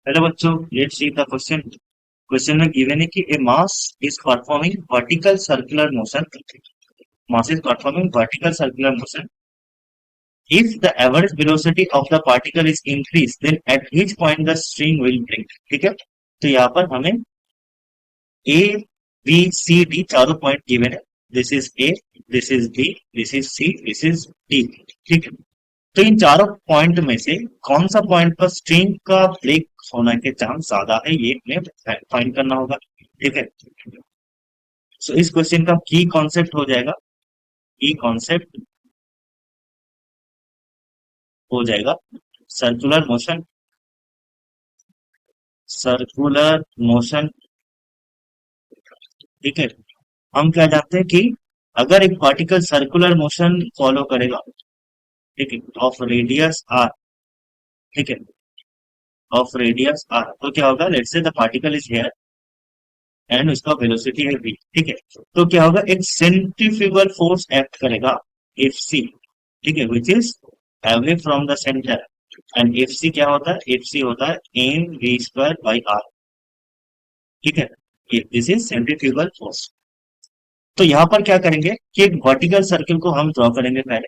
Hello बच्चों, let's see the question. Question में given है कि a mass is performing vertical circular motion. Mass is performing vertical circular motion if the average velocity of the particle is increased, then at which point the string will break। ठीक है, तो यहाँ पर हमें A B C D चारों point given है। This is A, this is B, this is C, this is D. ठीक है, तो इन चारों पॉइंट में से कौन सा पॉइंट पर स्ट्रिंग का ब्रेक होने के चांस ज्यादा है, ये हमें फाइंड करना होगा। ठीक है, सो इस क्वेश्चन का की कॉन्सेप्ट हो जाएगा, की कॉन्सेप्ट हो जाएगा सर्कुलर मोशन। सर्कुलर मोशन, ठीक है। हम क्या जानते हैं कि अगर एक पार्टिकल सर्कुलर मोशन फॉलो करेगा, ठीक है, ऑफ रेडियस आर, ठीक है, ऑफ रेडियस आर, तो क्या होगा, let's say the particle is here and उसका वेलोसिटी है v। ठीक है, तो क्या होगा, एक सेंट्रीफ्यूगल फोर्स एक्ट करेगा एफ सी, ठीक है, which is away from the centre. And F C क्या होता है, एफ सी होता है M V square by R. ठीक है, ये दिस इज सेंट्रीफ्यूगल फोर्स। तो यहाँ पर क्या करेंगे कि एक वर्टिकल सर्कल को हम ड्रॉ करेंगे पहले।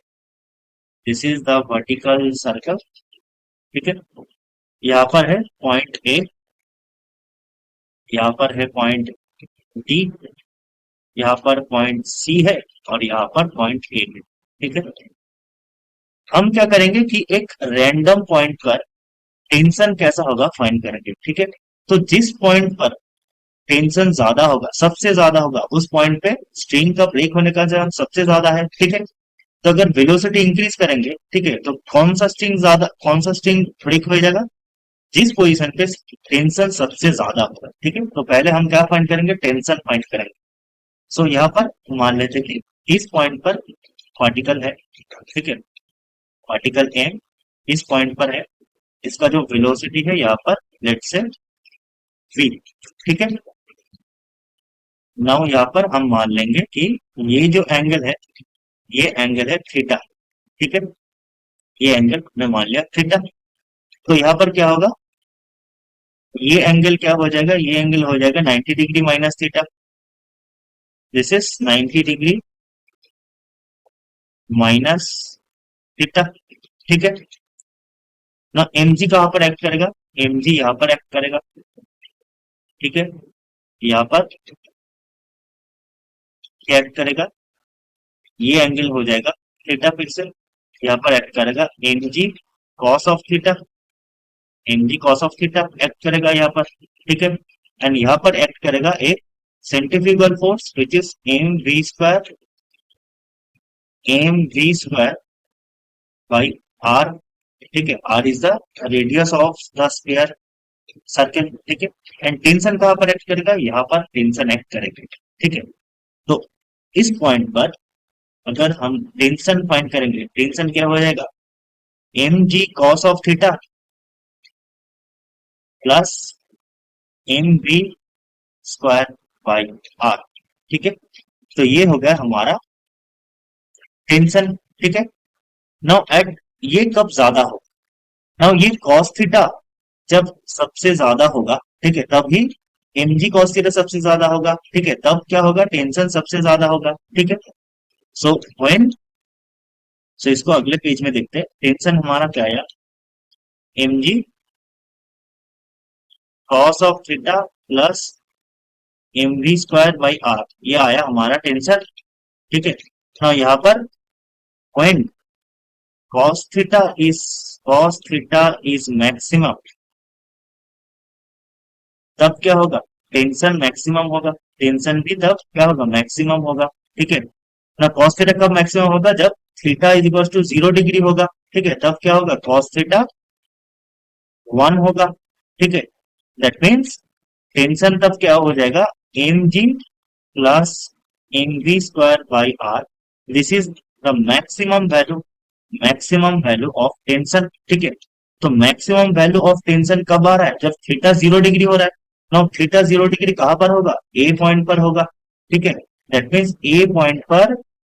This is the vertical circle. ठीक है, यहाँ पर है पॉइंट ए, यहाँ पर है पॉइंट डी, यहाँ पर पॉइंट सी है और यहाँ पर पॉइंट ए है। ठीक है, हम क्या करेंगे कि एक रैंडम पॉइंट पर टेंशन कैसा होगा फाइंड करेंगे। ठीक है, तो जिस पॉइंट पर टेंशन ज्यादा होगा, सबसे ज्यादा होगा, उस पॉइंट पे स्ट्रिंग का ब्रेक होने का चांस सबसे ज्यादा है। ठीक है, तो अगर वेलोसिटी इंक्रीज करेंगे, ठीक है, तो कौन सा स्ट्रिंग ब्रेक हो जाएगा, जिस पोजीशन पे टेंशन सबसे ज्यादा होगा। ठीक है, तो पहले हम क्या फाइंड करेंगे, टेंशन फाइंड करेंगे। सो यहाँ पर मान लेते हैं कि इस पॉइंट पर पार्टिकल है। ठीक है, पार्टिकल एम इस पॉइंट पर है, इसका जो वेलोसिटी है यहाँ पर लेट्स से v। ठीक है, नाउ यहाँ पर हम मान लेंगे कि ये जो एंगल है, ये एंगल है थीटा। ठीक है, ये एंगल हमने मान लिया थीटा। तो यहाँ पर क्या होगा, ये एंगल क्या हो जाएगा, ये एंगल हो जाएगा 90 degree minus theta. This is 90 degree minus theta. ठीक है, ना एम जी कहाँ पर एक्ट करेगा, एम जी यहाँ पर एक्ट करेगा। ठीक है, यहाँ पर क्या एक्ट करेगा, ये एंगल हो जाएगा थीटा, फिर से यहाँ पर एक्ट करेगा M G cos of theta, M G cos of theta act करेगा यहाँ पर। ठीक है, एंड यहाँ पर एक्ट करेगा एक centrifugal force which is M V square by R. ठीक है, R is the radius of the sphere circle. ठीक है, एंड टेंशन कहाँ पर एक्ट करेगा, यहाँ पर टेंशन एक्ट करेगा। ठीक है, तो इस पॉइंट पर अगर हम टेंशन फाइंड करेंगे, टेंशन क्या हो जाएगा, M G cos of theta plus M V square by R. ठीक है, तो ये हो गया हमारा टेंशन। ठीक है, नाउ एट ये कब ज्यादा हो, नाउ ये कॉस थीटा जब सबसे ज्यादा होगा, ठीक है, तब ही एम जी कॉस थीटा सबसे ज्यादा होगा। ठीक है, तब क्या होगा, टेंशन सबसे ज्यादा होगा। ठीक है, सो व्हेन, सो इसको अगले पेज में देखते हैं। टेंशन हमारा क्या आया, M G cos of theta plus M V square by R, ये आया हमारा टेंशन। ठीक है, हाँ यहाँ पर when cos theta is cos theta is maximum, तब क्या होगा, टेंशन मैक्सिमम होगा। टेंशन भी तब क्या होगा, मैक्सिमम होगा। ठीक है ना, cos थीटा कब मैक्सिमम होगा, जब theta is equal to 0 degree होगा। ठीक है, तब क्या होगा, cos थीटा 1 होगा। ठीक है, दैट मीन्स टेंशन तब क्या हो जाएगा, M G plus M V square by R. This is the maximum value of tension. ठीक है, तो मैक्सिमम वैल्यू ऑफ टेंशन कब आ रहा है, जब थीटा 0 डिग्री हो रहा है। नाउ थीटा 0 डिग्री कहां पर होगा, ए पॉइंट पर होगा। ठीक है, दैट मीन्स ए पॉइंट पर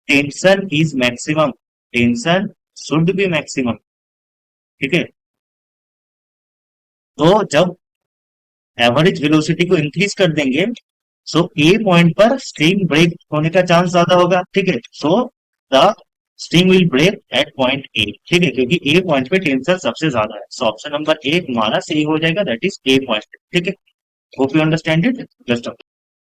tension is maximum, tension should be maximum. ठीक है, तो जब एवरेज वेलोसिटी को इंक्रीज कर देंगे, सो ए पॉइंट पर स्ट्रीम ब्रेक होने का चांस ज्यादा होगा, ठीक है। So the stream will break at point A, ठीक है, क्योंकि ए पॉइंट पे टेंसर सबसे ज्यादा है। सो ऑप्शन नंबर ए हमारा सही हो जाएगा, दैट इज ए पॉइंट, ठीक है। Hope you understand it. Just